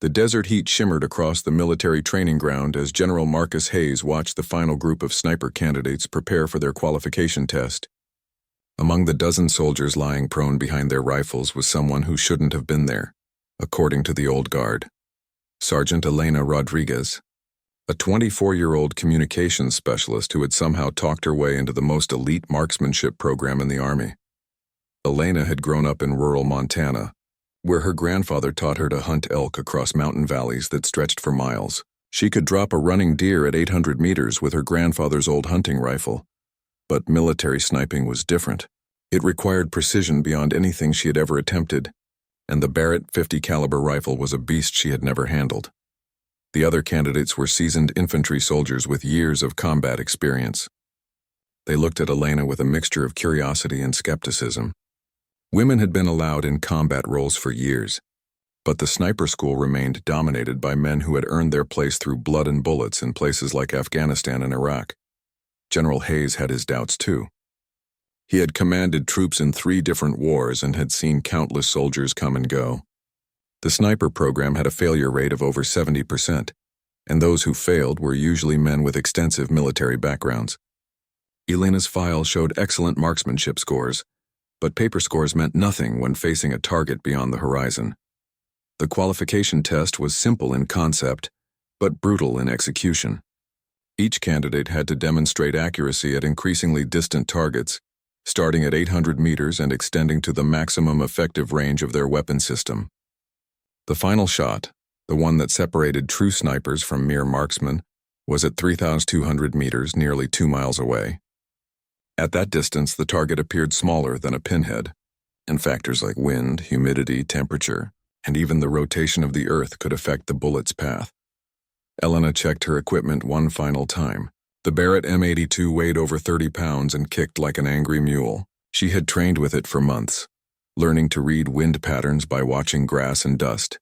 The desert heat shimmered across the military training ground as General Marcus Hayes watched the final group of sniper candidates prepare for their qualification test. Among the dozen soldiers lying prone behind their rifles was someone who shouldn't have been there, according to the old guard. Sergeant Elena Rodriguez, a 24-year-old communications specialist who had somehow talked her way into the most elite marksmanship program in the Army. Elena had grown up in rural Montana, where her grandfather taught her to hunt elk across mountain valleys that stretched for miles. She could drop a running deer at 800 meters with her grandfather's old hunting rifle. But military sniping was different. It required precision beyond anything she had ever attempted, and the Barrett .50 caliber rifle was a beast she had never handled. The other candidates were seasoned infantry soldiers with years of combat experience. They looked at Elena with a mixture of curiosity and skepticism. Women had been allowed in combat roles for years, but the sniper school remained dominated by men who had earned their place through blood and bullets in places like Afghanistan and Iraq. General Hayes had his doubts too. He had commanded troops in 3 different wars and had seen countless soldiers come and go. The sniper program had a failure rate of over 70%, and those who failed were usually men with extensive military backgrounds. Elena's file showed excellent marksmanship scores, but paper scores meant nothing when facing a target beyond the horizon. The qualification test was simple in concept, but brutal in execution. Each candidate had to demonstrate accuracy at increasingly distant targets, starting at 800 meters and extending to the maximum effective range of their weapon system. The final shot, the one that separated true snipers from mere marksmen, was at 3,200 meters, nearly 2 miles away. At that distance, the target appeared smaller than a pinhead, and factors like wind, humidity, temperature, and even the rotation of the earth could affect the bullet's path. Elena checked her equipment one final time. The Barrett M82 weighed over 30 pounds and kicked like an angry mule. She had trained with it for months, learning to read wind patterns by watching grass and dust,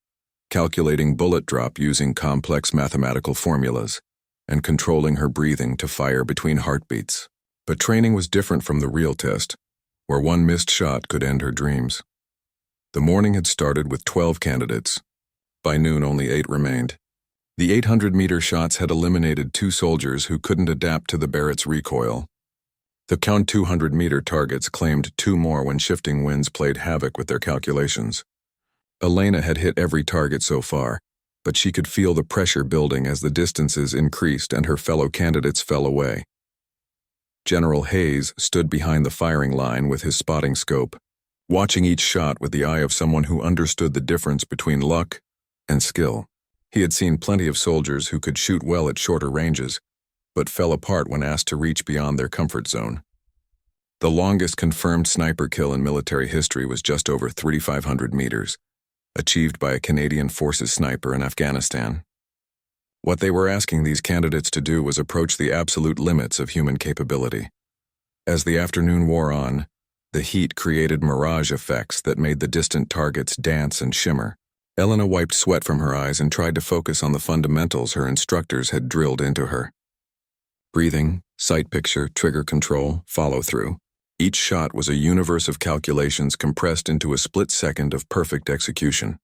calculating bullet drop using complex mathematical formulas, and controlling her breathing to fire between heartbeats. But training was different from the real test, where one missed shot could end her dreams. The morning had started with 12 candidates. By noon, only 8 remained. The 800-meter shots had eliminated 2 soldiers who couldn't adapt to the Barrett's recoil. The 200-meter targets claimed 2 more when shifting winds played havoc with their calculations. Elena had hit every target so far, but she could feel the pressure building as the distances increased and her fellow candidates fell away. General Hayes stood behind the firing line with his spotting scope, watching each shot with the eye of someone who understood the difference between luck and skill. He had seen plenty of soldiers who could shoot well at shorter ranges, but fell apart when asked to reach beyond their comfort zone. The longest confirmed sniper kill in military history was just over 3,500 meters, achieved by a Canadian Forces sniper in Afghanistan. What they were asking these candidates to do was approach the absolute limits of human capability. As the afternoon wore on, the heat created mirage effects that made the distant targets dance and shimmer. Elena wiped sweat from her eyes and tried to focus on the fundamentals her instructors had drilled into her. Breathing, sight picture, trigger control, follow-through. Each shot was a universe of calculations compressed into a split second of perfect execution.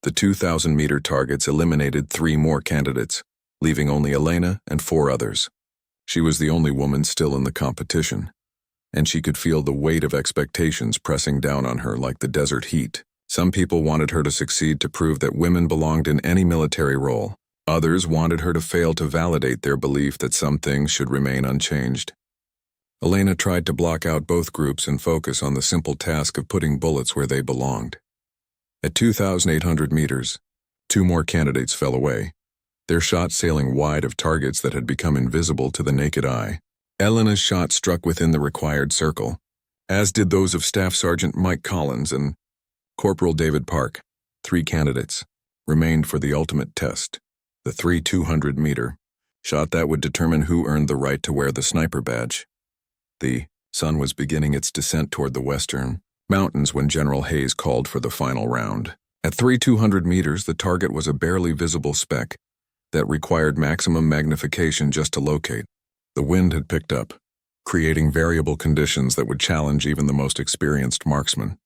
The 2,000-meter targets eliminated 3 more candidates, leaving only Elena and 4 others. She was the only woman still in the competition, and she could feel the weight of expectations pressing down on her like the desert heat. Some people wanted her to succeed to prove that women belonged in any military role. Others wanted her to fail to validate their belief that some things should remain unchanged. Elena tried to block out both groups and focus on the simple task of putting bullets where they belonged. At 2,800 meters, 2 more candidates fell away, their shots sailing wide of targets that had become invisible to the naked eye. Elena's shot struck within the required circle, as did those of Staff Sergeant Mike Collins and Corporal David Park. 3 candidates remained for the ultimate test, the 200-meter shot that would determine who earned the right to wear the sniper badge. The sun was beginning its descent toward the western mountains when General Hayes called for the final round. At 200 meters, the target was a barely visible speck that required maximum magnification just to locate. The wind had picked up, creating variable conditions that would challenge even the most experienced marksman.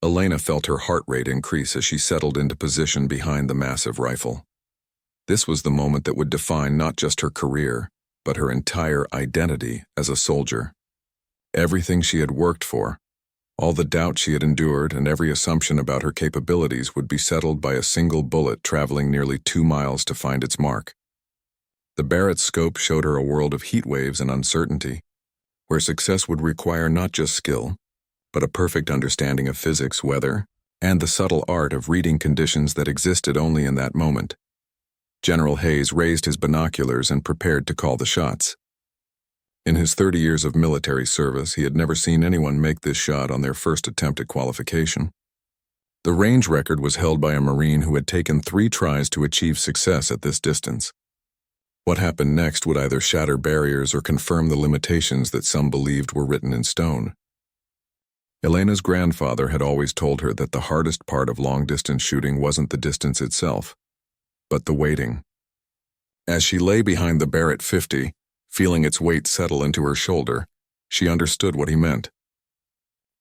Elena felt her heart rate increase as she settled into position behind the massive rifle. This was the moment that would define not just her career, but her entire identity as a soldier. Everything she had worked for, all the doubt she had endured, and every assumption about her capabilities would be settled by a single bullet traveling nearly 2 miles to find its mark. The Barrett scope showed her a world of heat waves and uncertainty, where success would require not just skill, but a perfect understanding of physics, weather, and the subtle art of reading conditions that existed only in that moment. General Hayes raised his binoculars and prepared to call the shots. In his 30 years of military service, he had never seen anyone make this shot on their first attempt at qualification. The range record was held by a Marine who had taken 3 tries to achieve success at this distance. What happened next would either shatter barriers or confirm the limitations that some believed were written in stone. Elena's grandfather had always told her that the hardest part of long-distance shooting wasn't the distance itself, but the waiting. As she lay behind the Barrett 50, feeling its weight settle into her shoulder, she understood what he meant.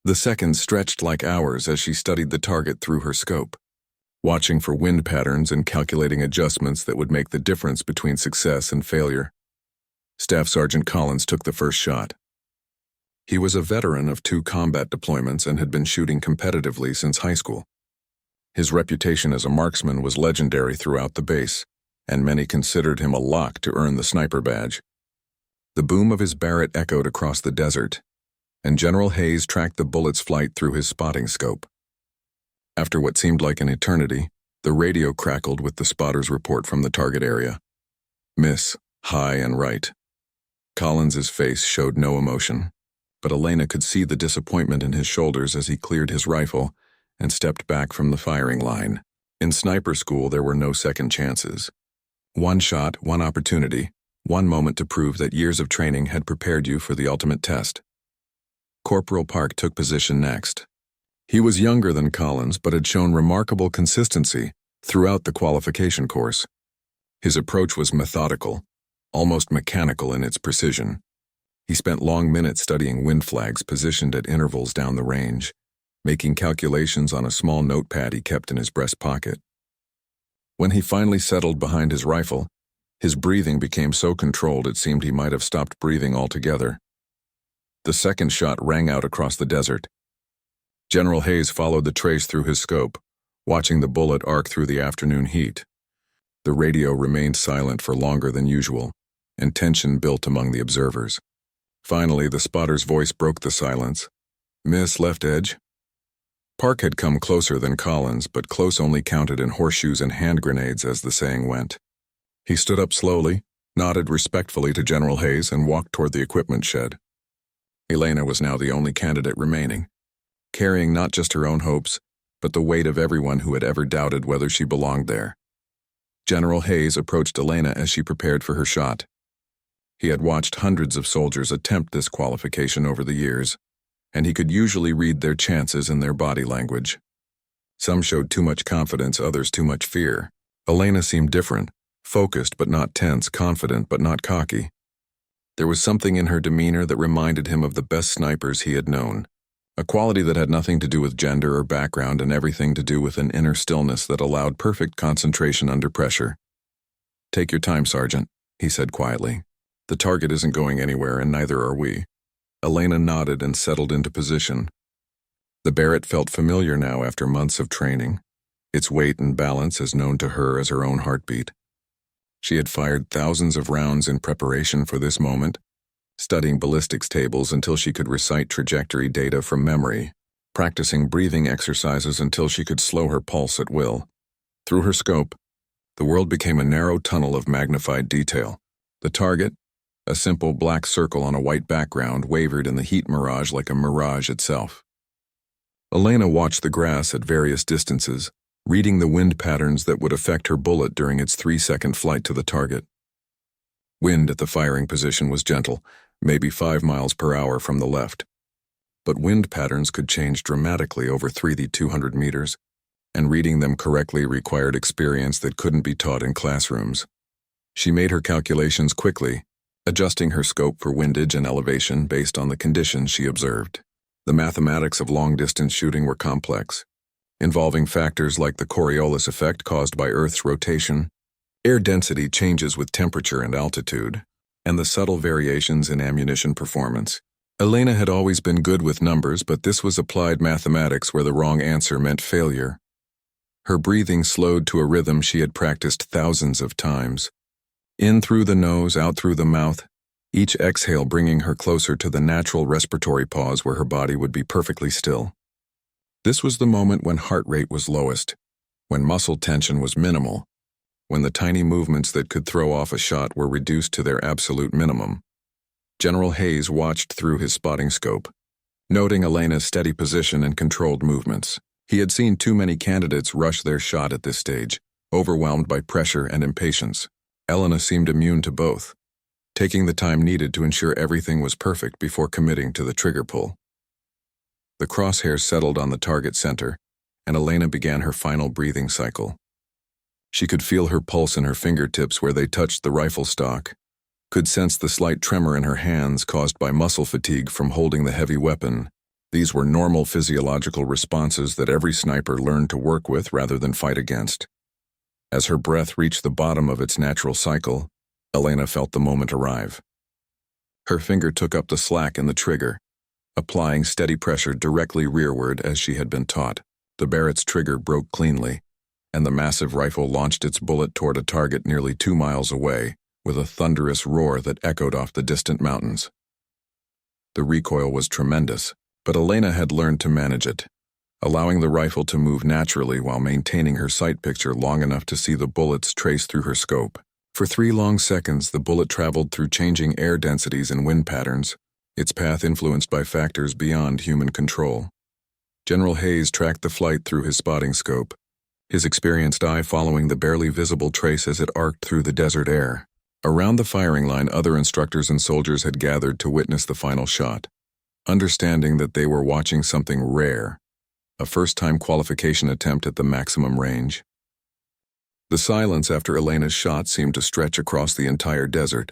The seconds stretched like hours as she studied the target through her scope, watching for wind patterns and calculating adjustments that would make the difference between success and failure. Staff Sergeant Collins took the first shot. He was a veteran of 2 combat deployments and had been shooting competitively since high school. His reputation as a marksman was legendary throughout the base, and many considered him a lock to earn the sniper badge. The boom of his Barrett echoed across the desert, and General Hayes tracked the bullet's flight through his spotting scope. After what seemed like an eternity, the radio crackled with the spotter's report from the target area. Miss, high and right. Collins's face showed no emotion, but Elena could see the disappointment in his shoulders as he cleared his rifle and stepped back from the firing line. In sniper school, there were no second chances. One shot, one opportunity, one moment to prove that years of training had prepared you for the ultimate test. Corporal Park took position next. He was younger than Collins, but had shown remarkable consistency throughout the qualification course. His approach was methodical, almost mechanical in its precision. He spent long minutes studying wind flags positioned at intervals down the range, making calculations on a small notepad he kept in his breast pocket. When he finally settled behind his rifle, his breathing became so controlled it seemed he might have stopped breathing altogether. The second shot rang out across the desert. General Hayes followed the trace through his scope, watching the bullet arc through the afternoon heat. The radio remained silent for longer than usual, and tension built among the observers. Finally, the spotter's voice broke the silence. Miss, left edge. Park had come closer than Collins, but close only counted in horseshoes and hand grenades, as the saying went. He stood up slowly, nodded respectfully to General Hayes, and walked toward the equipment shed. Elena was now the only candidate remaining, carrying not just her own hopes, but the weight of everyone who had ever doubted whether she belonged there. General Hayes approached Elena as she prepared for her shot. He had watched hundreds of soldiers attempt this qualification over the years, and he could usually read their chances in their body language. Some showed too much confidence, others too much fear. Elena seemed different, focused but not tense, confident but not cocky. There was something in her demeanor that reminded him of the best snipers he had known, a quality that had nothing to do with gender or background and everything to do with an inner stillness that allowed perfect concentration under pressure. Take your time, Sergeant, he said quietly. The target isn't going anywhere, and neither are we. Elena nodded and settled into position. The Barrett felt familiar now after months of training, its weight and balance as known to her as her own heartbeat. She had fired thousands of rounds in preparation for this moment, studying ballistics tables until she could recite trajectory data from memory, practicing breathing exercises until she could slow her pulse at will. Through her scope, the world became a narrow tunnel of magnified detail. The target, a simple black circle on a white background, wavered in the heat mirage like a mirage itself. Elena watched the grass at various distances, reading the wind patterns that would affect her bullet during its 3-second flight to the target. Wind at the firing position was gentle, maybe 5 miles per hour from the left. But wind patterns could change dramatically over 200 meters, and reading them correctly required experience that couldn't be taught in classrooms. She made her calculations quickly, adjusting her scope for windage and elevation based on the conditions she observed. The mathematics of long-distance shooting were complex, involving factors like the Coriolis effect caused by Earth's rotation, air density changes with temperature and altitude, and the subtle variations in ammunition performance. Elena had always been good with numbers, but this was applied mathematics where the wrong answer meant failure. Her breathing slowed to a rhythm she had practiced thousands of times. In through the nose, out through the mouth, each exhale bringing her closer to the natural respiratory pause where her body would be perfectly still. This was the moment when heart rate was lowest, when muscle tension was minimal, when the tiny movements that could throw off a shot were reduced to their absolute minimum. General Hayes watched through his spotting scope, noting Elena's steady position and controlled movements. He had seen too many candidates rush their shot at this stage, overwhelmed by pressure and impatience. Elena seemed immune to both, taking the time needed to ensure everything was perfect before committing to the trigger pull. The crosshairs settled on the target center, and Elena began her final breathing cycle. She could feel her pulse in her fingertips where they touched the rifle stock, could sense the slight tremor in her hands caused by muscle fatigue from holding the heavy weapon. These were normal physiological responses that every sniper learned to work with rather than fight against. As her breath reached the bottom of its natural cycle, Elena felt the moment arrive. Her finger took up the slack in the trigger, applying steady pressure directly rearward as she had been taught. The Barrett's trigger broke cleanly, and the massive rifle launched its bullet toward a target nearly 2 miles away, with a thunderous roar that echoed off the distant mountains. The recoil was tremendous, but Elena had learned to manage it, allowing the rifle to move naturally while maintaining her sight picture long enough to see the bullets trace through her scope. For 3 long seconds, the bullet traveled through changing air densities and wind patterns, its path influenced by factors beyond human control. General Hayes tracked the flight through his spotting scope, his experienced eye following the barely visible trace as it arced through the desert air. Around the firing line, other instructors and soldiers had gathered to witness the final shot, understanding that they were watching something rare, a first-time qualification attempt at the maximum range. The silence after Elena's shot seemed to stretch across the entire desert.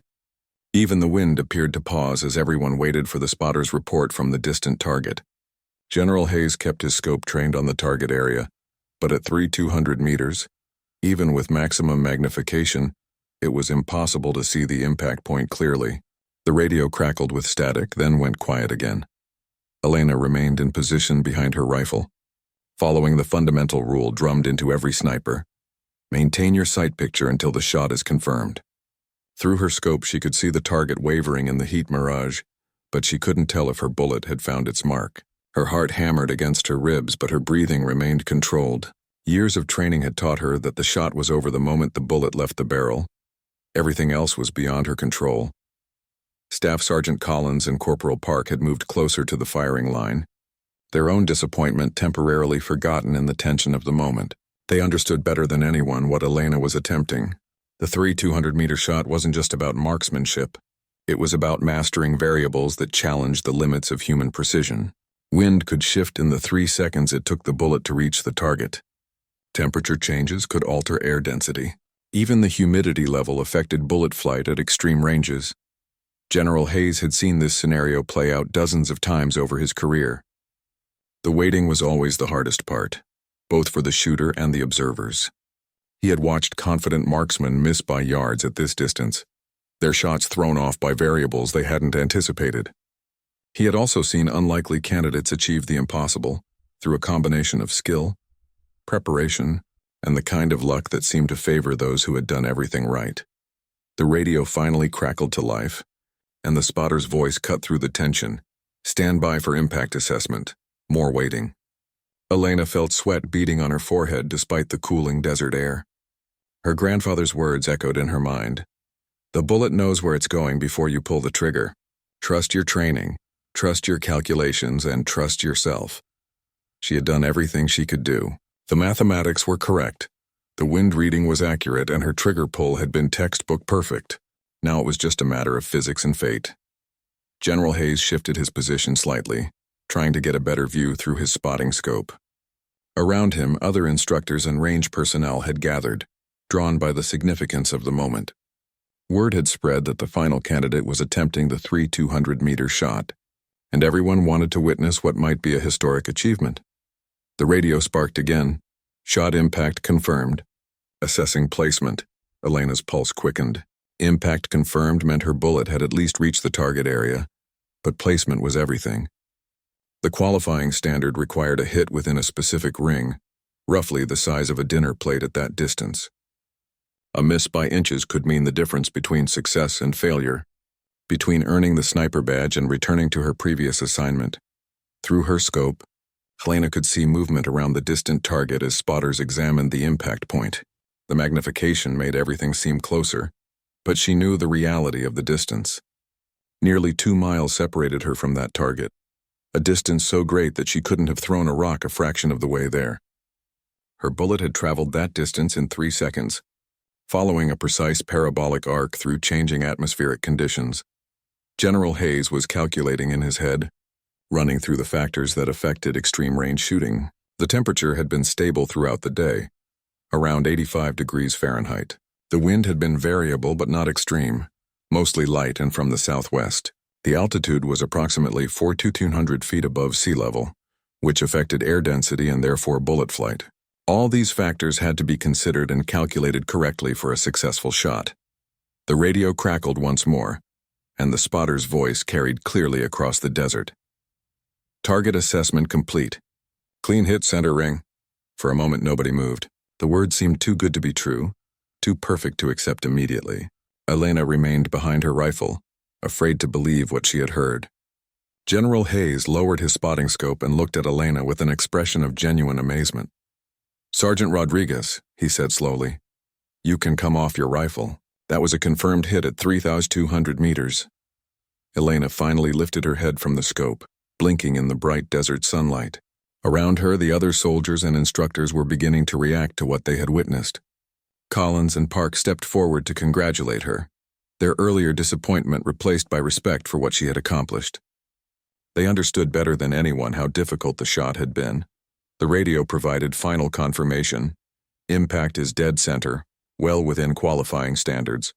Even the wind appeared to pause as everyone waited for the spotter's report from the distant target. General Hayes kept his scope trained on the target area, but at 200 meters, even with maximum magnification, it was impossible to see the impact point clearly. The radio crackled with static, then went quiet again. Elena remained in position behind her rifle, following the fundamental rule drummed into every sniper: maintain your sight picture until the shot is confirmed. Through her scope, she could see the target wavering in the heat mirage, but she couldn't tell if her bullet had found its mark. Her heart hammered against her ribs, but her breathing remained controlled. Years of training had taught her that the shot was over the moment the bullet left the barrel. Everything else was beyond her control. Staff Sergeant Collins and Corporal Park had moved closer to the firing line, their own disappointment temporarily forgotten in the tension of the moment. They understood better than anyone what Elena was attempting. The 200-meter shot wasn't just about marksmanship. It was about mastering variables that challenged the limits of human precision. Wind could shift in the 3 seconds it took the bullet to reach the target. Temperature changes could alter air density. Even the humidity level affected bullet flight at extreme ranges. General Hayes had seen this scenario play out dozens of times over his career. The waiting was always the hardest part, both for the shooter and the observers. He had watched confident marksmen miss by yards at this distance, their shots thrown off by variables they hadn't anticipated. He had also seen unlikely candidates achieve the impossible through a combination of skill, preparation, and the kind of luck that seemed to favor those who had done everything right. The radio finally crackled to life, and the spotter's voice cut through the tension. Stand by for impact assessment. More waiting. Elena felt sweat beading on her forehead despite the cooling desert air. Her grandfather's words echoed in her mind. The bullet knows where it's going before you pull the trigger. Trust your training, trust your calculations, and trust yourself. She had done everything she could do. The mathematics were correct. The wind reading was accurate, and her trigger pull had been textbook perfect. Now it was just a matter of physics and fate. General Hayes shifted his position slightly, trying to get a better view through his spotting scope. Around him, other instructors and range personnel had gathered, drawn by the significance of the moment. Word had spread that the final candidate was attempting the 200-meter shot, and everyone wanted to witness what might be a historic achievement. The radio sparked again. Shot impact confirmed. Assessing placement. Elena's pulse quickened. Impact confirmed meant her bullet had at least reached the target area, but placement was everything. The qualifying standard required a hit within a specific ring, roughly the size of a dinner plate at that distance. A miss by inches could mean the difference between success and failure, between earning the sniper badge and returning to her previous assignment. Through her scope, Elena could see movement around the distant target as spotters examined the impact point. The magnification made everything seem closer, but she knew the reality of the distance. Nearly 2 miles separated her from that target, a distance so great that she couldn't have thrown a rock a fraction of the way there. Her bullet had traveled that distance in 3 seconds, following a precise parabolic arc through changing atmospheric conditions. General Hayes was calculating in his head, running through the factors that affected extreme-range shooting. The temperature had been stable throughout the day, around 85 degrees Fahrenheit. The wind had been variable but not extreme, mostly light and from the southwest. The altitude was approximately 4,200 feet above sea level, which affected air density and therefore bullet flight. All these factors had to be considered and calculated correctly for a successful shot. The radio crackled once more, and the spotter's voice carried clearly across the desert. Target assessment complete. Clean hit center ring. For a moment nobody moved. The word seemed too good to be true, too perfect to accept immediately. Elena remained behind her rifle, afraid to believe what she had heard. General Hayes lowered his spotting scope and looked at Elena with an expression of genuine amazement. "Sergeant Rodriguez," he said slowly, "you can come off your rifle. That was a confirmed hit at 3,200 meters." Elena finally lifted her head from the scope, blinking in the bright desert sunlight. Around her, the other soldiers and instructors were beginning to react to what they had witnessed. Collins and Park stepped forward to congratulate her, their earlier disappointment replaced by respect for what she had accomplished. They understood better than anyone how difficult the shot had been. The radio provided final confirmation. Impact is dead center, well within qualifying standards.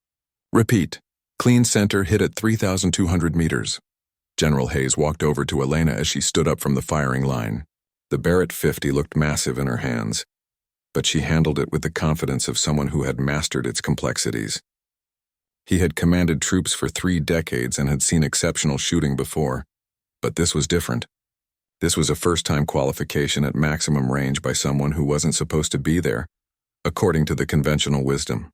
Repeat. Clean center hit at 3,200 meters. General Hayes walked over to Elena as she stood up from the firing line. The Barrett 50 looked massive in her hands, but she handled it with the confidence of someone who had mastered its complexities. He had commanded troops for 3 decades and had seen exceptional shooting before, but this was different. This was a first-time qualification at maximum range by someone who wasn't supposed to be there, according to the conventional wisdom.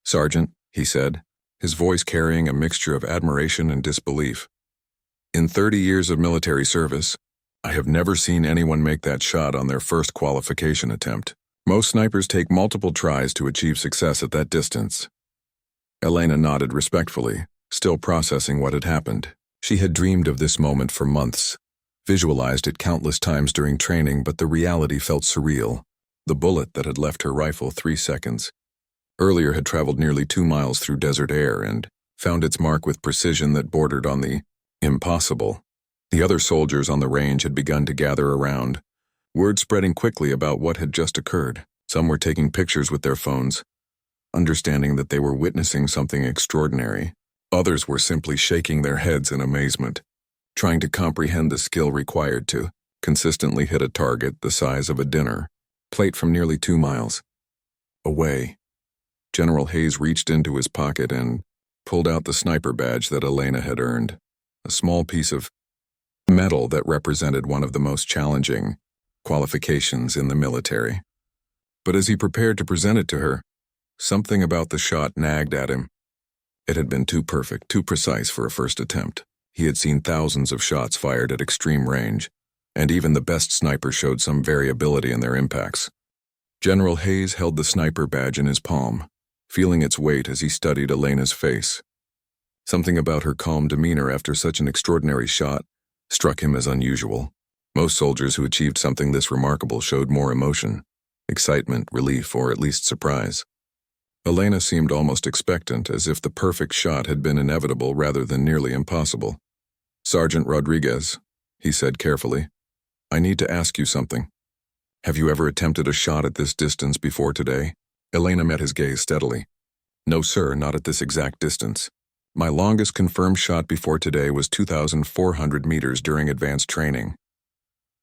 "Sergeant," he said, his voice carrying a mixture of admiration and disbelief. "In 30 years of military service, I have never seen anyone make that shot on their first qualification attempt. Most snipers take multiple tries to achieve success at that distance." Elena nodded respectfully, still processing what had happened. She had dreamed of this moment for months, visualized it countless times during training, but the reality felt surreal. The bullet that had left her rifle 3 seconds earlier had traveled nearly 2 miles through desert air and found its mark with precision that bordered on the impossible. The other soldiers on the range had begun to gather around, word spreading quickly about what had just occurred. Some were taking pictures with their phones, understanding that they were witnessing something extraordinary. Others were simply shaking their heads in amazement, trying to comprehend the skill required to consistently hit a target the size of a dinner plate from nearly 2 miles away. General Hayes reached into his pocket and pulled out the sniper badge that Elena had earned, a small piece of metal that represented one of the most challenging qualifications in the military. But as he prepared to present it to her, something about the shot nagged at him. It had been too perfect, too precise for a first attempt. He had seen thousands of shots fired at extreme range, and even the best snipers showed some variability in their impacts. General Hayes held the sniper badge in his palm, feeling its weight as he studied Elena's face. Something about her calm demeanor after such an extraordinary shot struck him as unusual. Most soldiers who achieved something this remarkable showed more emotion, excitement, relief, or at least surprise. Elena seemed almost expectant, as if the perfect shot had been inevitable rather than nearly impossible. "Sergeant Rodriguez," he said carefully, "I need to ask you something. Have you ever attempted a shot at this distance before today?" Elena met his gaze steadily. "No, sir, not at this exact distance." My longest confirmed shot before today was 2,400 meters during advanced training.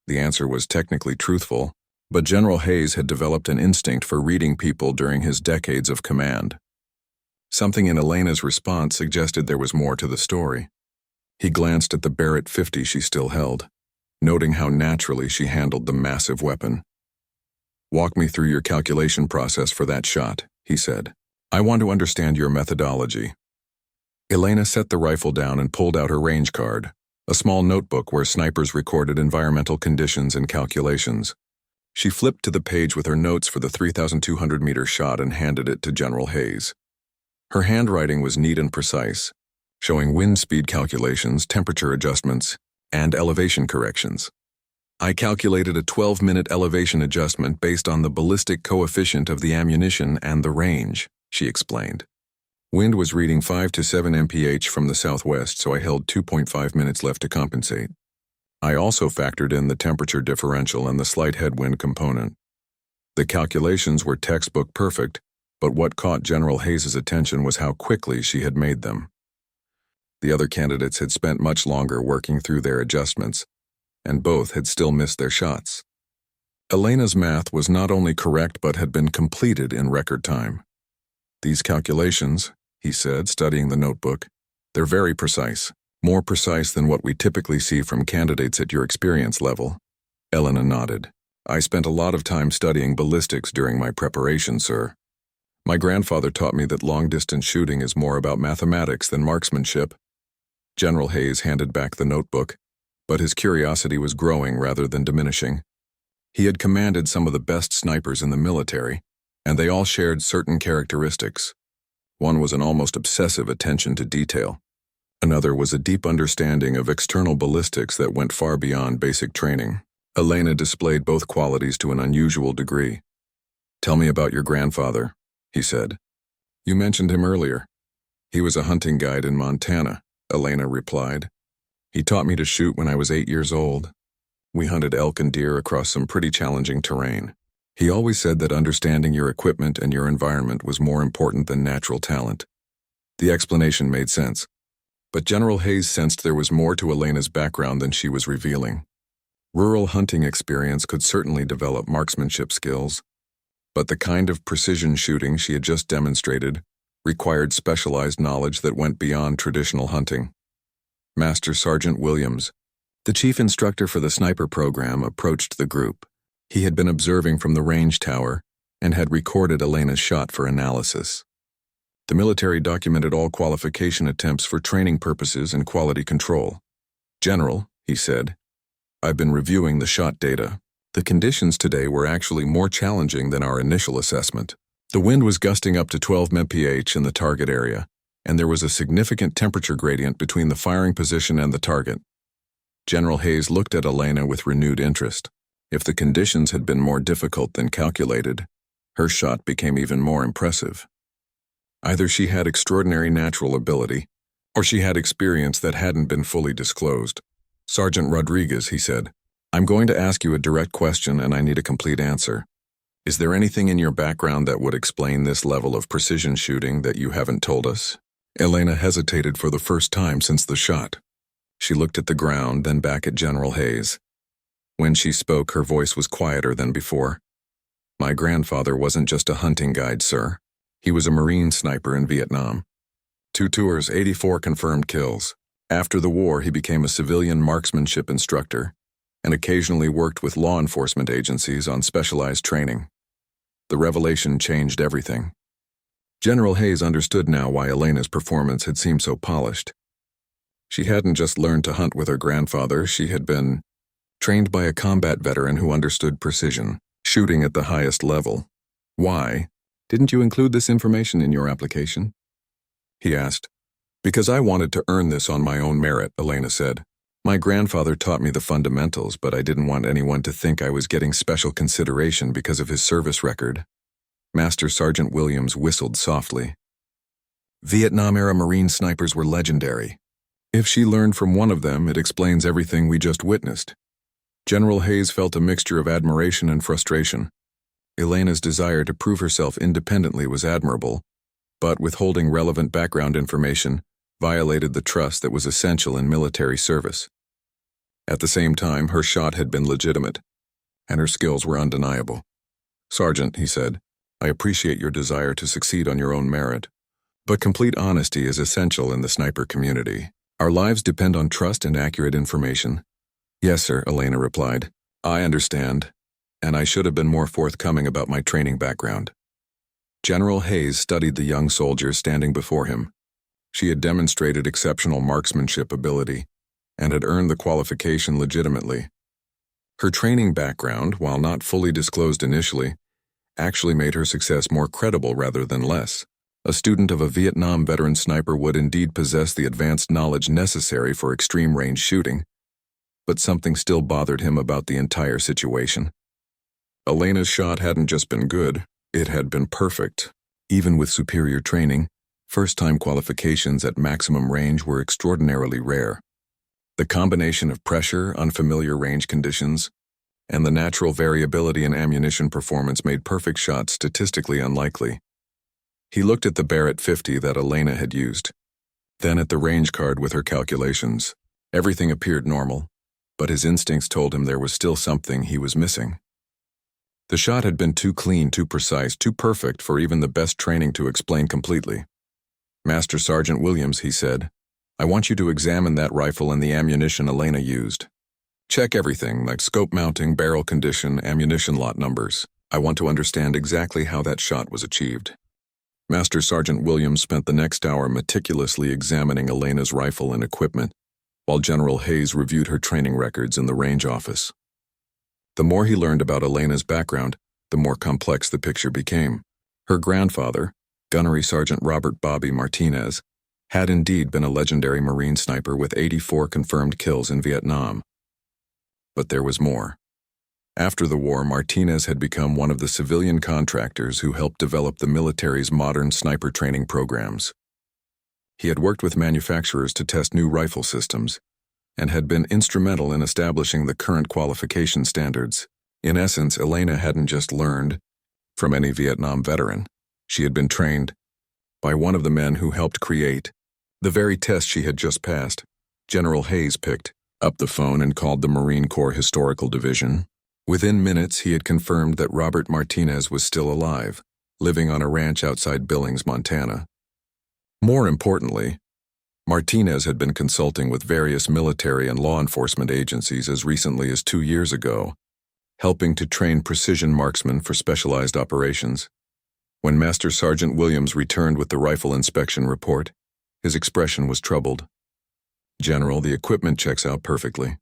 The answer was technically truthful, but General Hayes had developed an instinct for reading people during his decades of command. Something in Elena's response suggested there was more to the story. He glanced at the Barrett 50 she still held, noting how naturally she handled the massive weapon. "Walk me through your calculation process for that shot," he said. "I want to understand your methodology." Elena set the rifle down and pulled out her range card, a small notebook where snipers recorded environmental conditions and calculations. She flipped to the page with her notes for the 3,200-meter shot and handed it to General Hayes. Her handwriting was neat and precise, showing wind speed calculations, temperature adjustments, and elevation corrections. "I calculated a 12-minute elevation adjustment based on the ballistic coefficient of the ammunition and the range," she explained. "Wind was reading 5 to 7 mph from the southwest, so I held 2.5 minutes left to compensate. I also factored in the temperature differential and the slight headwind component. The calculations were textbook perfect, but what caught General Hayes' attention was how quickly she had made them. The other candidates had spent much longer working through their adjustments, and both had still missed their shots. Elena's math was not only correct but had been completed in record time. "These calculations," he said, studying the notebook, "they're very precise, more precise than what we typically see from candidates at your experience level." Elena nodded. "I spent a lot of time studying ballistics during my preparation, sir. My grandfather taught me that long-distance shooting is more about mathematics than marksmanship." General Hayes handed back the notebook, but his curiosity was growing rather than diminishing. He had commanded some of the best snipers in the military, and they all shared certain characteristics. One was an almost obsessive attention to detail. Another was a deep understanding of external ballistics that went far beyond basic training. Elena displayed both qualities to an unusual degree. "Tell me about your grandfather," he said. "You mentioned him earlier." "He was a hunting guide in Montana," Elena replied. "He taught me to shoot when I was 8 years old. We hunted elk and deer across some pretty challenging terrain. He always said that understanding your equipment and your environment was more important than natural talent." The explanation made sense, but General Hayes sensed there was more to Elena's background than she was revealing. Rural hunting experience could certainly develop marksmanship skills, but the kind of precision shooting she had just demonstrated required specialized knowledge that went beyond traditional hunting. Master Sergeant Williams, the chief instructor for the sniper program, approached the group. He had been observing from the range tower and had recorded Elena's shot for analysis. The military documented all qualification attempts for training purposes and quality control. "General," he said, "I've been reviewing the shot data. The conditions today were actually more challenging than our initial assessment. The wind was gusting up to 12 mph in the target area, and there was a significant temperature gradient between the firing position and the target." General Hayes looked at Elena with renewed interest. If the conditions had been more difficult than calculated, her shot became even more impressive. Either she had extraordinary natural ability, or she had experience that hadn't been fully disclosed. "Sergeant Rodriguez," he said, "I'm going to ask you a direct question and I need a complete answer. Is there anything in your background that would explain this level of precision shooting that you haven't told us?" Elena hesitated for the first time since the shot. She looked at the ground, then back at General Hayes. When she spoke, her voice was quieter than before. "My grandfather wasn't just a hunting guide, sir. He was a Marine sniper in Vietnam. 2 tours, 84 confirmed kills. After the war, he became a civilian marksmanship instructor and occasionally worked with law enforcement agencies on specialized training. The revelation changed everything." General Hayes understood now why Elena's performance had seemed so polished. She hadn't just learned to hunt with her grandfather, she had been trained by a combat veteran who understood precision, shooting at the highest level. "Why didn't you include this information in your application?" he asked. "Because I wanted to earn this on my own merit," Elena said. "My grandfather taught me the fundamentals, but I didn't want anyone to think I was getting special consideration because of his service record." Master Sergeant Williams whistled softly. "Vietnam-era Marine snipers were legendary. If she learned from one of them, it explains everything we just witnessed." General Hayes felt a mixture of admiration and frustration. Elena's desire to prove herself independently was admirable, but withholding relevant background information violated the trust that was essential in military service. At the same time, her shot had been legitimate, and her skills were undeniable. "Sergeant," he said, "I appreciate your desire to succeed on your own merit, but complete honesty is essential in the sniper community. Our lives depend on trust and accurate information." "Yes, sir," Elena replied. "I understand, and I should have been more forthcoming about my training background." General Hayes studied the young soldier standing before him. She had demonstrated exceptional marksmanship ability and had earned the qualification legitimately. Her training background, while not fully disclosed initially, actually made her success more credible rather than less. A student of a Vietnam veteran sniper would indeed possess the advanced knowledge necessary for extreme-range shooting, but something still bothered him about the entire situation. Elena's shot hadn't just been good, it had been perfect. Even with superior training, first-time qualifications at maximum range were extraordinarily rare. The combination of pressure, unfamiliar range conditions, and the natural variability in ammunition performance made perfect shots statistically unlikely. He looked at the Barrett 50 that Elena had used, then at the range card with her calculations. Everything appeared normal, but his instincts told him there was still something he was missing. The shot had been too clean, too precise, too perfect for even the best training to explain completely. "Master Sergeant Williams," he said, "I want you to examine that rifle and the ammunition Elena used. Check everything, like scope mounting, barrel condition, ammunition lot numbers. I want to understand exactly how that shot was achieved." Master Sergeant Williams spent the next hour meticulously examining Elena's rifle and equipment, while General Hayes reviewed her training records in the range office. The more he learned about Elena's background, the more complex the picture became. Her grandfather, Gunnery Sergeant Robert "Bobby" Martinez, had indeed been a legendary Marine sniper with 84 confirmed kills in Vietnam. But there was more. After the war, Martinez had become one of the civilian contractors who helped develop the military's modern sniper training programs. He had worked with manufacturers to test new rifle systems, and had been instrumental in establishing the current qualification standards. In essence, Elena hadn't just learned from any Vietnam veteran. She had been trained by one of the men who helped create the very test she had just passed. General Hayes picked up the phone and called the Marine Corps Historical Division. Within minutes, he had confirmed that Robert Martinez was still alive, living on a ranch outside Billings, Montana. More importantly, Martinez had been consulting with various military and law enforcement agencies as recently as 2 years ago, helping to train precision marksmen for specialized operations. When Master Sergeant Williams returned with the rifle inspection report, his expression was troubled. "General, the equipment checks out perfectly.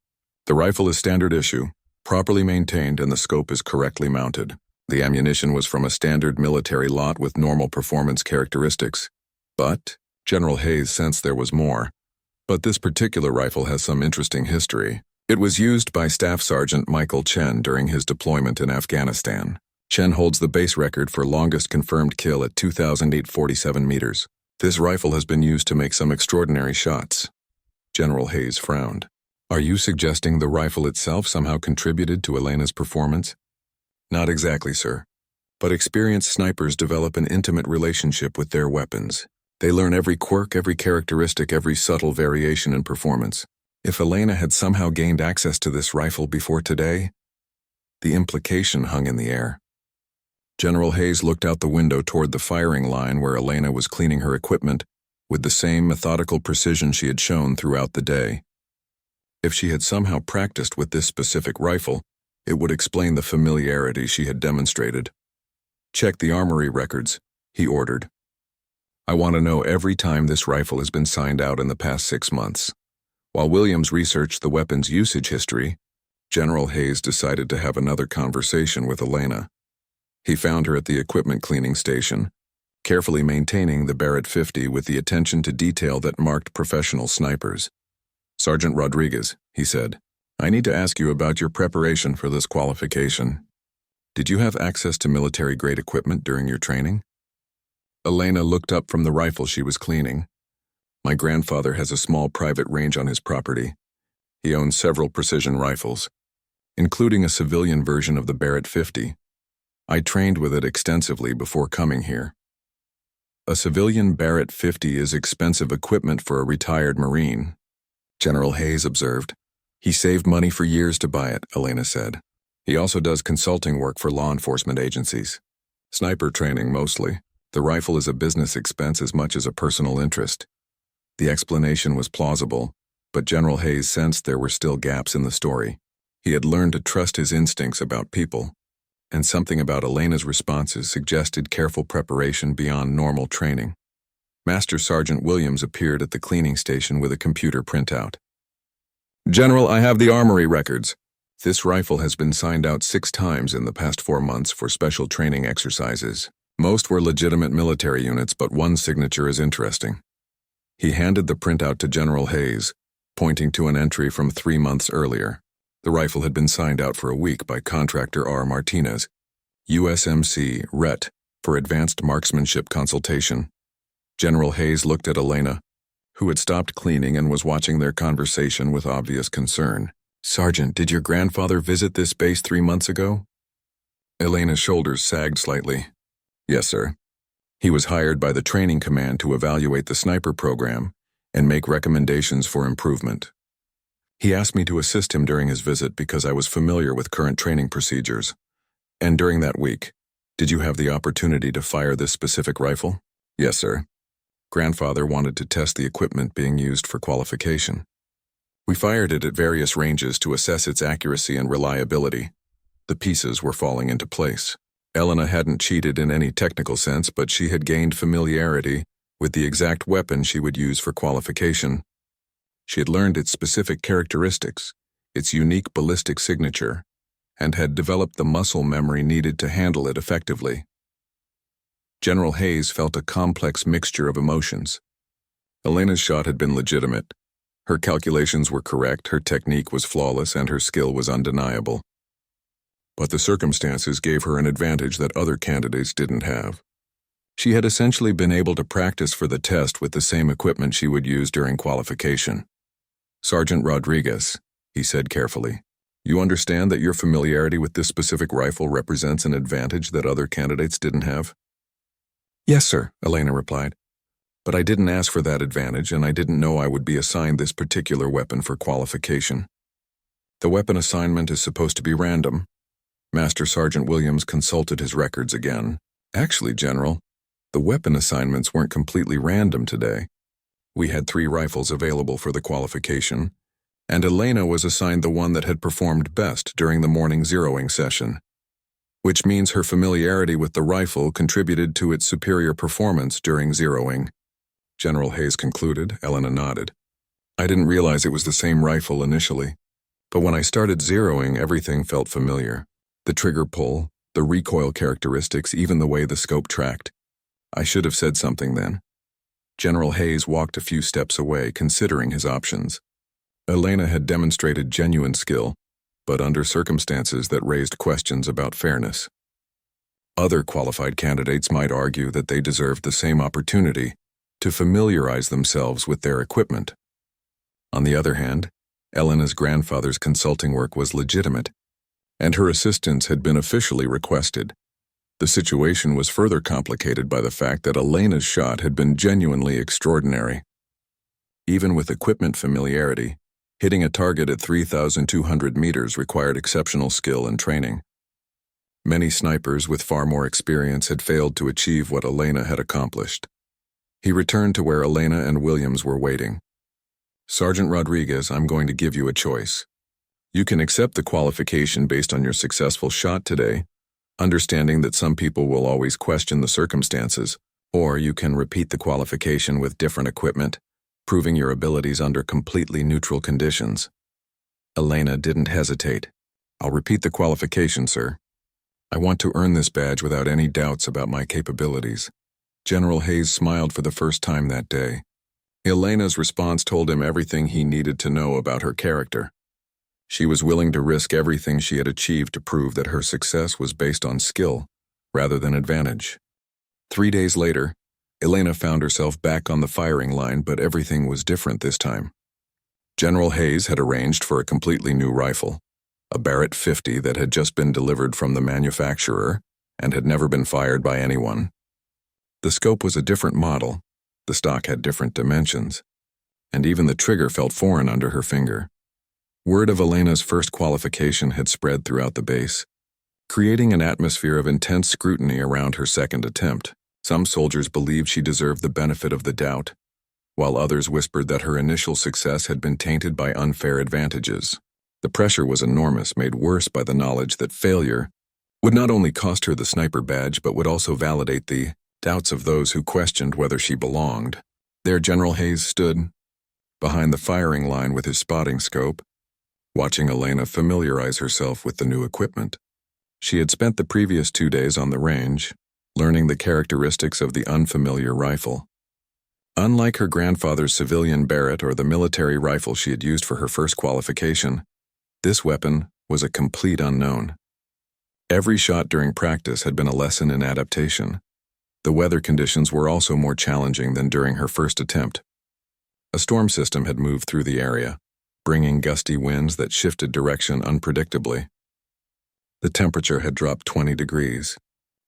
The rifle is standard issue, properly maintained, and the scope is correctly mounted. The ammunition was from a standard military lot with normal performance characteristics. But," General Hayes sensed there was more, "but this particular rifle has some interesting history. It was used by Staff Sergeant Michael Chen during his deployment in Afghanistan. Chen holds the base record for longest confirmed kill at 2,847 meters. This rifle has been used to make some extraordinary shots." General Hayes frowned. "Are you suggesting the rifle itself somehow contributed to Elena's performance?" "Not exactly, sir. But experienced snipers develop an intimate relationship with their weapons. They learn every quirk, every characteristic, every subtle variation in performance. If Elena had somehow gained access to this rifle before today, the implication hung in the air." General Hayes looked out the window toward the firing line where Elena was cleaning her equipment with the same methodical precision she had shown throughout the day. If she had somehow practiced with this specific rifle, it would explain the familiarity she had demonstrated. "Check the armory records," he ordered. "I want to know every time this rifle has been signed out in the past 6 months." While Williams researched the weapon's usage history, General Hayes decided to have another conversation with Elena. He found her at the equipment cleaning station, carefully maintaining the Barrett 50 with the attention to detail that marked professional snipers. "Sergeant Rodriguez," he said, "I need to ask you about your preparation for this qualification. Did you have access to military-grade equipment during your training?" Elena looked up from the rifle she was cleaning. "My grandfather has a small private range on his property. He owns several precision rifles, including a civilian version of the Barrett 50. I trained with it extensively before coming here." A civilian Barrett 50 is expensive equipment for a retired Marine, General Hayes observed. He saved money for years to buy it, Elena said. He also does consulting work for law enforcement agencies. Sniper training mostly. The rifle is a business expense as much as a personal interest. The explanation was plausible, but General Hayes sensed there were still gaps in the story. He had learned to trust his instincts about people, and something about Elena's responses suggested careful preparation beyond normal training. Master Sergeant Williams appeared at the cleaning station with a computer printout. General, I have the armory records. This rifle has been signed out 6 times in the past 4 months for special training exercises. Most were legitimate military units, but one signature is interesting. He handed the printout to General Hayes, pointing to an entry from 3 months earlier. The rifle had been signed out for a week by contractor R. Martinez, USMC, RET, for advanced marksmanship consultation. General Hayes looked at Elena, who had stopped cleaning and was watching their conversation with obvious concern. Sergeant, did your grandfather visit this base 3 months ago? Elena's shoulders sagged slightly. Yes, sir. He was hired by the training command to evaluate the sniper program and make recommendations for improvement. He asked me to assist him during his visit because I was familiar with current training procedures. And during that week, did you have the opportunity to fire this specific rifle? Yes, sir. Grandfather wanted to test the equipment being used for qualification. We fired it at various ranges to assess its accuracy and reliability. The pieces were falling into place. Elena hadn't cheated in any technical sense, but she had gained familiarity with the exact weapon she would use for qualification. She had learned its specific characteristics, its unique ballistic signature, and had developed the muscle memory needed to handle it effectively. General Hayes felt a complex mixture of emotions. Elena's shot had been legitimate. Her calculations were correct, her technique was flawless, and her skill was undeniable. But the circumstances gave her an advantage that other candidates didn't have. She had essentially been able to practice for the test with the same equipment she would use during qualification. Sergeant Rodriguez, he said carefully, you understand that your familiarity with this specific rifle represents an advantage that other candidates didn't have? Yes, sir, Elena replied. But I didn't ask for that advantage, and I didn't know I would be assigned this particular weapon for qualification. The weapon assignment is supposed to be random. Master Sergeant Williams consulted his records again. Actually, General, the weapon assignments weren't completely random today. We had 3 rifles available for the qualification, and Elena was assigned the one that had performed best during the morning zeroing session, which means her familiarity with the rifle contributed to its superior performance during zeroing. General Hayes concluded. Elena nodded. I didn't realize it was the same rifle initially, but when I started zeroing, everything felt familiar. The trigger pull, the recoil characteristics, even the way the scope tracked. I should have said something then. General Hayes walked a few steps away, considering his options. Elena had demonstrated genuine skill, but under circumstances that raised questions about fairness. Other qualified candidates might argue that they deserved the same opportunity to familiarize themselves with their equipment. On the other hand, Elena's grandfather's consulting work was legitimate, and her assistance had been officially requested. The situation was further complicated by the fact that Elena's shot had been genuinely extraordinary. Even with equipment familiarity, hitting a target at 3,200 meters required exceptional skill and training. Many snipers with far more experience had failed to achieve what Elena had accomplished. He returned to where Elena and Williams were waiting. Sergeant Rodriguez, I'm going to give you a choice. You can accept the qualification based on your successful shot today, understanding that some people will always question the circumstances, or you can repeat the qualification with different equipment, proving your abilities under completely neutral conditions. Elena didn't hesitate. I'll repeat the qualification, sir. I want to earn this badge without any doubts about my capabilities. General Hayes smiled for the first time that day. Elena's response told him everything he needed to know about her character. She was willing to risk everything she had achieved to prove that her success was based on skill rather than advantage. 3 days later, Elena found herself back on the firing line, but everything was different this time. General Hayes had arranged for a completely new rifle, a Barrett 50 that had just been delivered from the manufacturer and had never been fired by anyone. The scope was a different model, the stock had different dimensions, and even the trigger felt foreign under her finger. Word of Elena's first qualification had spread throughout the base, creating an atmosphere of intense scrutiny around her second attempt. Some soldiers believed she deserved the benefit of the doubt, while others whispered that her initial success had been tainted by unfair advantages. The pressure was enormous, made worse by the knowledge that failure would not only cost her the sniper badge but would also validate the doubts of those who questioned whether she belonged. There General Hayes stood, behind the firing line with his spotting scope, watching Elena familiarize herself with the new equipment. She had spent the previous 2 days on the range, learning the characteristics of the unfamiliar rifle. Unlike her grandfather's civilian Barrett or the military rifle she had used for her first qualification, this weapon was a complete unknown. Every shot during practice had been a lesson in adaptation. The weather conditions were also more challenging than during her first attempt. A storm system had moved through the area, bringing gusty winds that shifted direction unpredictably. The temperature had dropped 20 degrees,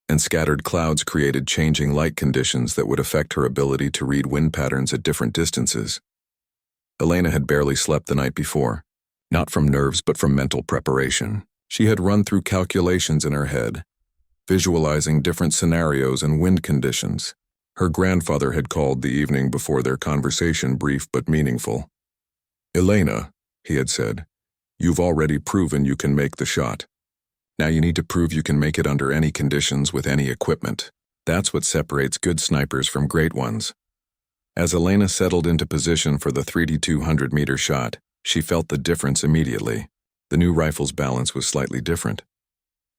and scattered clouds created changing light conditions that would affect her ability to read wind patterns at different distances. Elena had barely slept the night before, not from nerves but from mental preparation. She had run through calculations in her head, visualizing different scenarios and wind conditions. Her grandfather had called the evening before their conversation brief but meaningful. "Elena," he had said, "you've already proven you can make the shot. Now you need to prove you can make it under any conditions with any equipment. That's what separates good snipers from great ones." As Elena settled into position for the 3,200-meter shot, she felt the difference immediately. The new rifle's balance was slightly different.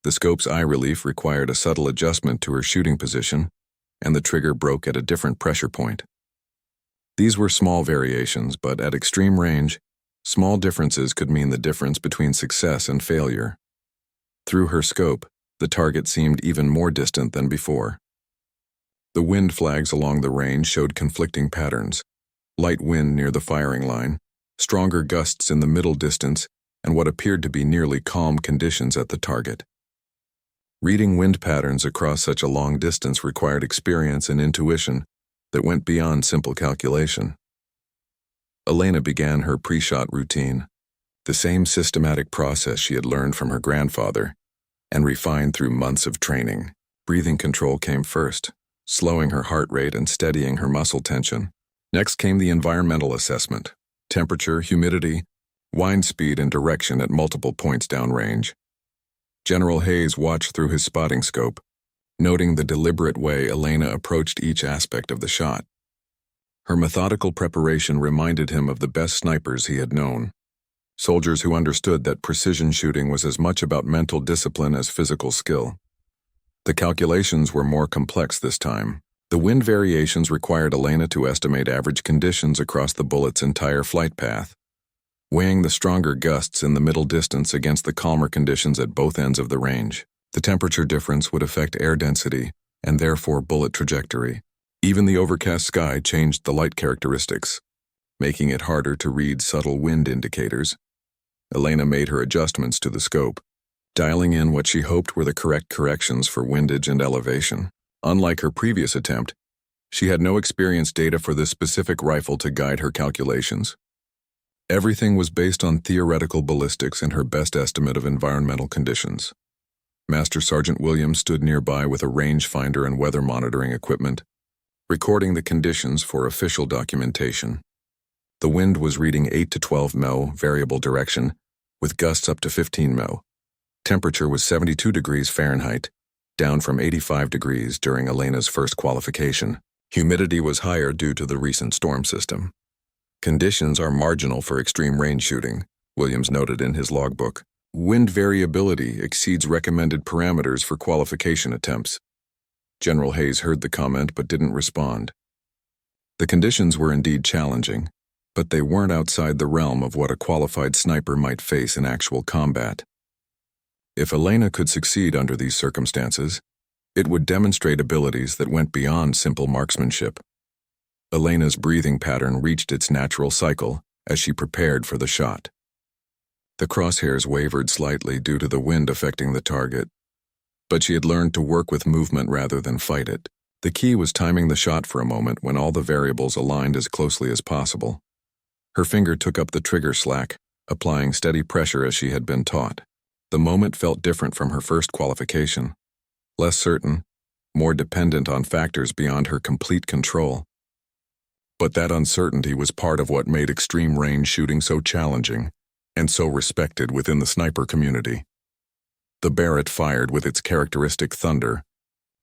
The scope's eye relief required a subtle adjustment to her shooting position, and the trigger broke at a different pressure point. These were small variations, but at extreme range, small differences could mean the difference between success and failure. Through her scope, the target seemed even more distant than before. The wind flags along the range showed conflicting patterns: light wind near the firing line, stronger gusts in the middle distance, and what appeared to be nearly calm conditions at the target. Reading wind patterns across such a long distance required experience and intuition that went beyond simple calculation. Elena began her pre-shot routine, the same systematic process she had learned from her grandfather and refined through months of training. Breathing control came first, slowing her heart rate and steadying her muscle tension. Next came the environmental assessment: temperature, humidity, wind speed, and direction at multiple points downrange. General Hayes watched through his spotting scope, noting the deliberate way Elena approached each aspect of the shot. Her methodical preparation reminded him of the best snipers he had known, soldiers who understood that precision shooting was as much about mental discipline as physical skill. The calculations were more complex this time. The wind variations required Elena to estimate average conditions across the bullet's entire flight path, weighing the stronger gusts in the middle distance against the calmer conditions at both ends of the range. The temperature difference would affect air density and therefore bullet trajectory. Even the overcast sky changed the light characteristics, making it harder to read subtle wind indicators. Elena made her adjustments to the scope, dialing in what she hoped were the correct corrections for windage and elevation. Unlike her previous attempt, she had no experience data for this specific rifle to guide her calculations. Everything was based on theoretical ballistics and her best estimate of environmental conditions. Master Sergeant Williams stood nearby with a rangefinder and weather monitoring equipment, recording the conditions for official documentation. The wind was reading 8 to 12 mph, variable direction, with gusts up to 15 mph. Temperature was 72 degrees Fahrenheit, down from 85 degrees during Elena's first qualification. Humidity was higher due to the recent storm system. Conditions are marginal for extreme range shooting, Williams noted in his logbook. Wind variability exceeds recommended parameters for qualification attempts. General Hayes heard the comment but didn't respond. The conditions were indeed challenging, but they weren't outside the realm of what a qualified sniper might face in actual combat. If Elena could succeed under these circumstances, it would demonstrate abilities that went beyond simple marksmanship. Elena's breathing pattern reached its natural cycle as she prepared for the shot. The crosshairs wavered slightly due to the wind affecting the target, but she had learned to work with movement rather than fight it. The key was timing the shot for a moment when all the variables aligned as closely as possible. Her finger took up the trigger slack, applying steady pressure as she had been taught. The moment felt different from her first qualification. Less certain, more dependent on factors beyond her complete control. But that uncertainty was part of what made extreme range shooting so challenging and so respected within the sniper community. The Barrett fired with its characteristic thunder,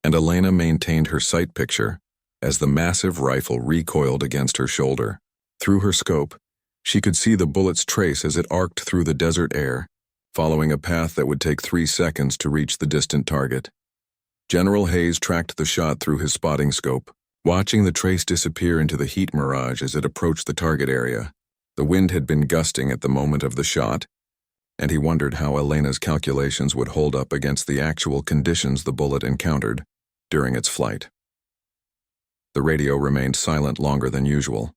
and Elena maintained her sight picture as the massive rifle recoiled against her shoulder. Through her scope, she could see the bullet's trace as it arced through the desert air, following a path that would take 3 seconds to reach the distant target. General Hayes tracked the shot through his spotting scope, watching the trace disappear into the heat mirage as it approached the target area. The wind had been gusting at the moment of the shot, and he wondered how Elena's calculations would hold up against the actual conditions the bullet encountered during its flight. The radio remained silent longer than usual.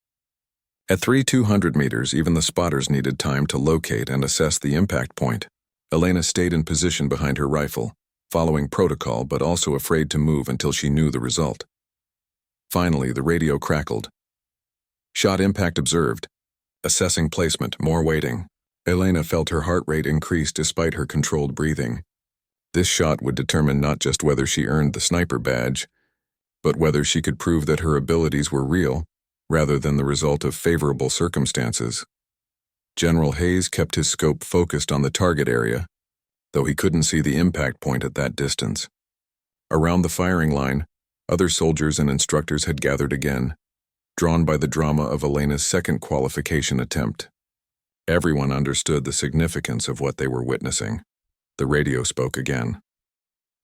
At 200 meters, even the spotters needed time to locate and assess the impact point. Elena stayed in position behind her rifle, following protocol but also afraid to move until she knew the result. Finally, the radio crackled. Shot impact observed. Assessing placement, more waiting. Elena felt her heart rate increase despite her controlled breathing. This shot would determine not just whether she earned the sniper badge, but whether she could prove that her abilities were real, rather than the result of favorable circumstances. General Hayes kept his scope focused on the target area, though he couldn't see the impact point at that distance. Around the firing line, other soldiers and instructors had gathered again, drawn by the drama of Elena's second qualification attempt. Everyone understood the significance of what they were witnessing. The radio spoke again.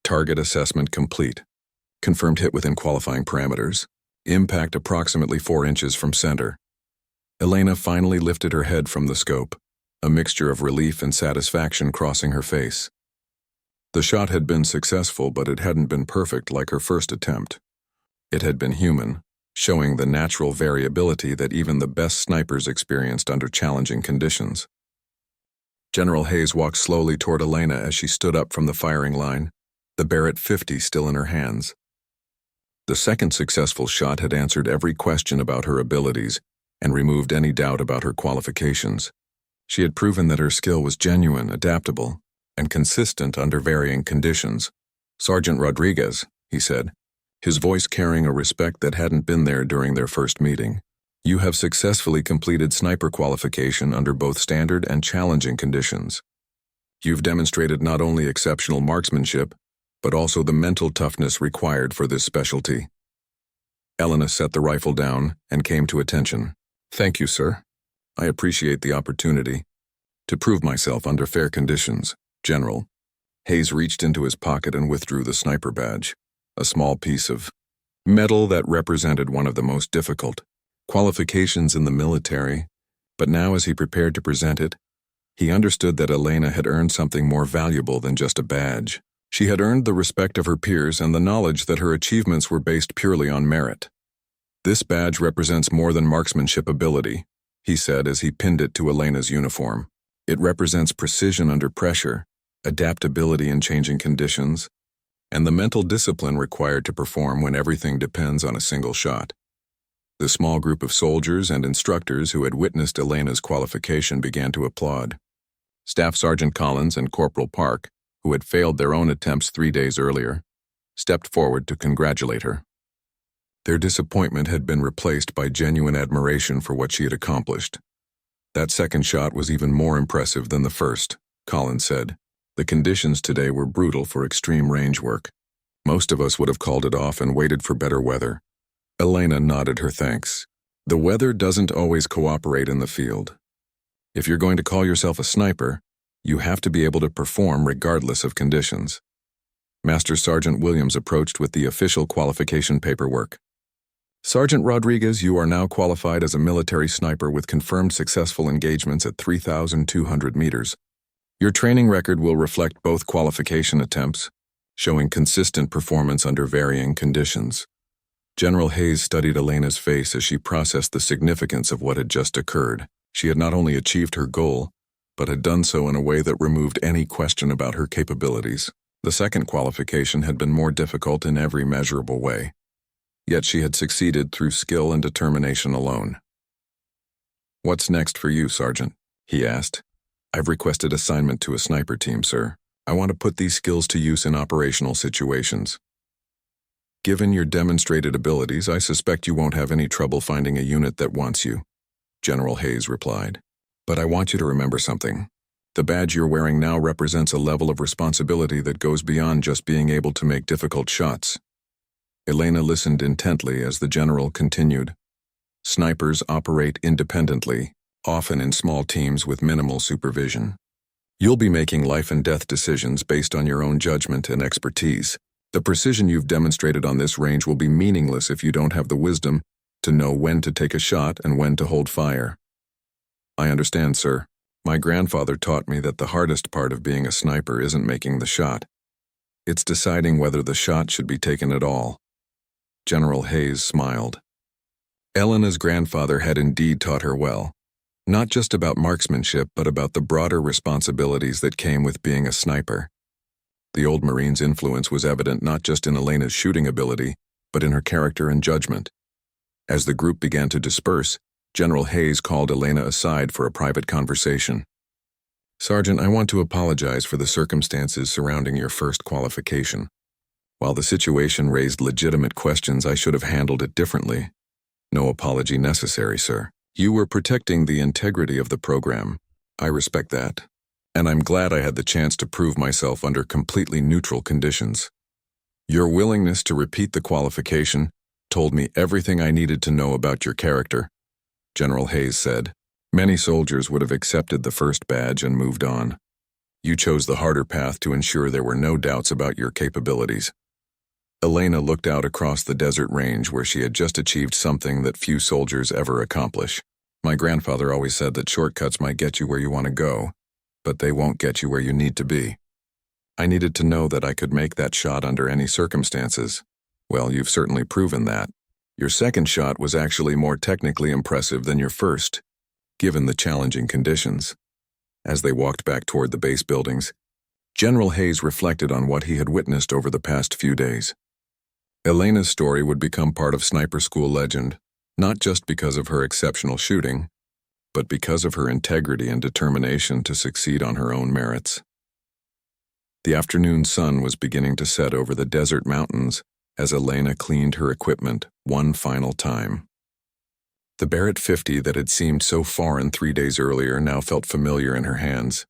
Target assessment complete. Confirmed hit within qualifying parameters. Impact approximately 4 inches from center. Elena finally lifted her head from the scope, a mixture of relief and satisfaction crossing her face. The shot had been successful, but it hadn't been perfect like her first attempt. It had been human, showing the natural variability that even the best snipers experienced under challenging conditions. General Hayes walked slowly toward Elena as she stood up from the firing line, the Barrett 50 still in her hands. The second successful shot had answered every question about her abilities and removed any doubt about her qualifications. She had proven that her skill was genuine, adaptable, and consistent under varying conditions. "Sergeant Rodriguez," he said, his voice carrying a respect that hadn't been there during their first meeting. "You have successfully completed sniper qualification under both standard and challenging conditions. You've demonstrated not only exceptional marksmanship, but also the mental toughness required for this specialty." Elena set the rifle down and came to attention. "Thank you, sir. I appreciate the opportunity to prove myself under fair conditions, General." Hayes reached into his pocket and withdrew the sniper badge, a small piece of metal that represented one of the most difficult qualifications in the military, but now as he prepared to present it, he understood that Elena had earned something more valuable than just a badge. She had earned the respect of her peers and the knowledge that her achievements were based purely on merit. "This badge represents more than marksmanship ability," he said as he pinned it to Elena's uniform. "It represents precision under pressure, adaptability in changing conditions, and the mental discipline required to perform when everything depends on a single shot." The small group of soldiers and instructors who had witnessed Elena's qualification began to applaud. Staff Sergeant Collins and Corporal Park, who had failed their own attempts 3 days earlier, stepped forward to congratulate her. Their disappointment had been replaced by genuine admiration for what she had accomplished. "That second shot was even more impressive than the first," Collins said. "The conditions today were brutal for extreme range work. Most of us would have called it off and waited for better weather." Elena nodded her thanks. "The weather doesn't always cooperate in the field. If you're going to call yourself a sniper, you have to be able to perform regardless of conditions." Master Sergeant Williams approached with the official qualification paperwork. "Sergeant Rodriguez, you are now qualified as a military sniper with confirmed successful engagements at 3,200 meters. Your training record will reflect both qualification attempts, showing consistent performance under varying conditions." General Hayes studied Elena's face as she processed the significance of what had just occurred. She had not only achieved her goal, but had done so in a way that removed any question about her capabilities. The second qualification had been more difficult in every measurable way. Yet she had succeeded through skill and determination alone. "What's next for you, Sergeant?" he asked. "I've requested assignment to a sniper team, sir. I want to put these skills to use in operational situations. Given your demonstrated abilities, I suspect you won't have any trouble finding a unit that wants you," General Hayes replied. "But I want you to remember something. The badge you're wearing now represents a level of responsibility that goes beyond just being able to make difficult shots." Elena listened intently as the general continued. "Snipers operate independently, often in small teams with minimal supervision. You'll be making life and death decisions based on your own judgment and expertise. The precision you've demonstrated on this range will be meaningless if you don't have the wisdom to know when to take a shot and when to hold fire." "I understand, sir. My grandfather taught me that the hardest part of being a sniper isn't making the shot. It's deciding whether the shot should be taken at all." General Hayes smiled. Elena's grandfather had indeed taught her well, not just about marksmanship, but about the broader responsibilities that came with being a sniper. The old Marine's influence was evident not just in Elena's shooting ability, but in her character and judgment. As the group began to disperse, General Hayes called Elena aside for a private conversation. "Sergeant, I want to apologize for the circumstances surrounding your first qualification. While the situation raised legitimate questions, I should have handled it differently. No apology necessary, sir. You were protecting the integrity of the program. I respect that. And I'm glad I had the chance to prove myself under completely neutral conditions. Your willingness to repeat the qualification told me everything I needed to know about your character," General Hayes said. "Many soldiers would have accepted the first badge and moved on. You chose the harder path to ensure there were no doubts about your capabilities." Elena looked out across the desert range where she had just achieved something that few soldiers ever accomplish. "My grandfather always said that shortcuts might get you where you want to go, but they won't get you where you need to be. I needed to know that I could make that shot under any circumstances. Well, you've certainly proven that. Your second shot was actually more technically impressive than your first, given the challenging conditions." As they walked back toward the base buildings, General Hayes reflected on what he had witnessed over the past few days. Elena's story would become part of sniper school legend, not just because of her exceptional shooting, but because of her integrity and determination to succeed on her own merits. The afternoon sun was beginning to set over the desert mountains as Elena cleaned her equipment one final time. The Barrett 50 that had seemed so foreign 3 days earlier now felt familiar in her hands.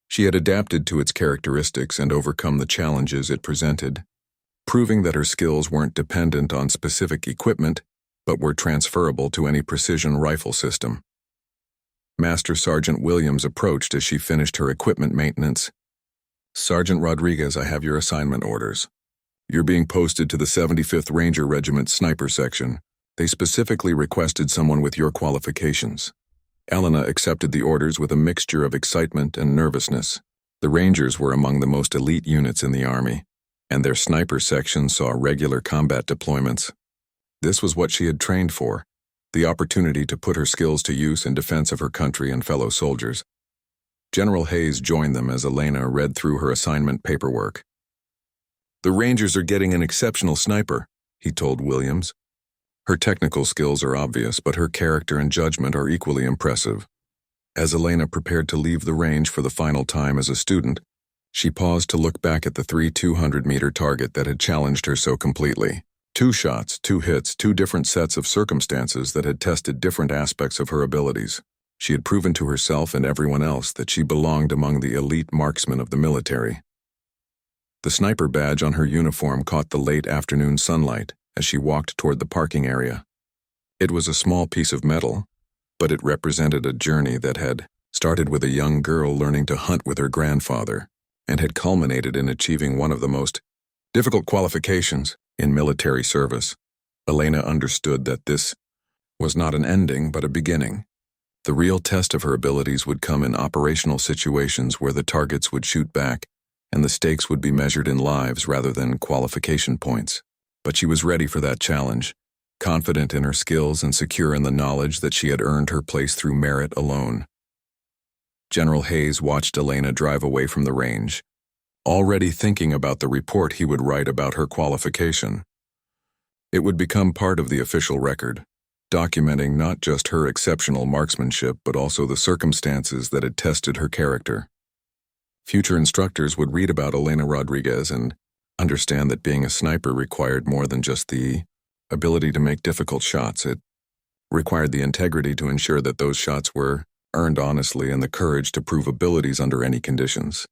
She had adapted to its characteristics and overcome the challenges it presented, proving that her skills weren't dependent on specific equipment, but were transferable to any precision rifle system. Master Sergeant Williams approached as she finished her equipment maintenance. "Sergeant Rodriguez, I have your assignment orders. You're being posted to the 75th Ranger Regiment Sniper Section. They specifically requested someone with your qualifications." Elena accepted the orders with a mixture of excitement and nervousness. The Rangers were among the most elite units in the Army, and their sniper section saw regular combat deployments. This was what she had trained for, the opportunity to put her skills to use in defense of her country and fellow soldiers. General Hayes joined them as Elena read through her assignment paperwork. "The Rangers are getting an exceptional sniper," he told Williams. "Her technical skills are obvious, but her character and judgment are equally impressive." As Elena prepared to leave the range for the final time as a student, she paused to look back at the 200-meter target that had challenged her so completely. 2 shots, 2 hits, 2 different sets of circumstances that had tested different aspects of her abilities. She had proven to herself and everyone else that she belonged among the elite marksmen of the military. The sniper badge on her uniform caught the late afternoon sunlight as she walked toward the parking area. It was a small piece of metal, but it represented a journey that had started with a young girl learning to hunt with her grandfather and had culminated in achieving one of the most difficult qualifications in military service. Elena understood that this was not an ending, but a beginning. The real test of her abilities would come in operational situations where the targets would shoot back and the stakes would be measured in lives rather than qualification points. But she was ready for that challenge, confident in her skills and secure in the knowledge that she had earned her place through merit alone. General Hayes watched Elena drive away from the range, already thinking about the report he would write about her qualification. It would become part of the official record, documenting not just her exceptional marksmanship but also the circumstances that had tested her character. Future instructors would read about Elena Rodriguez and understand that being a sniper required more than just the ability to make difficult shots. It required the integrity to ensure that those shots were earned honestly and the courage to prove abilities under any conditions.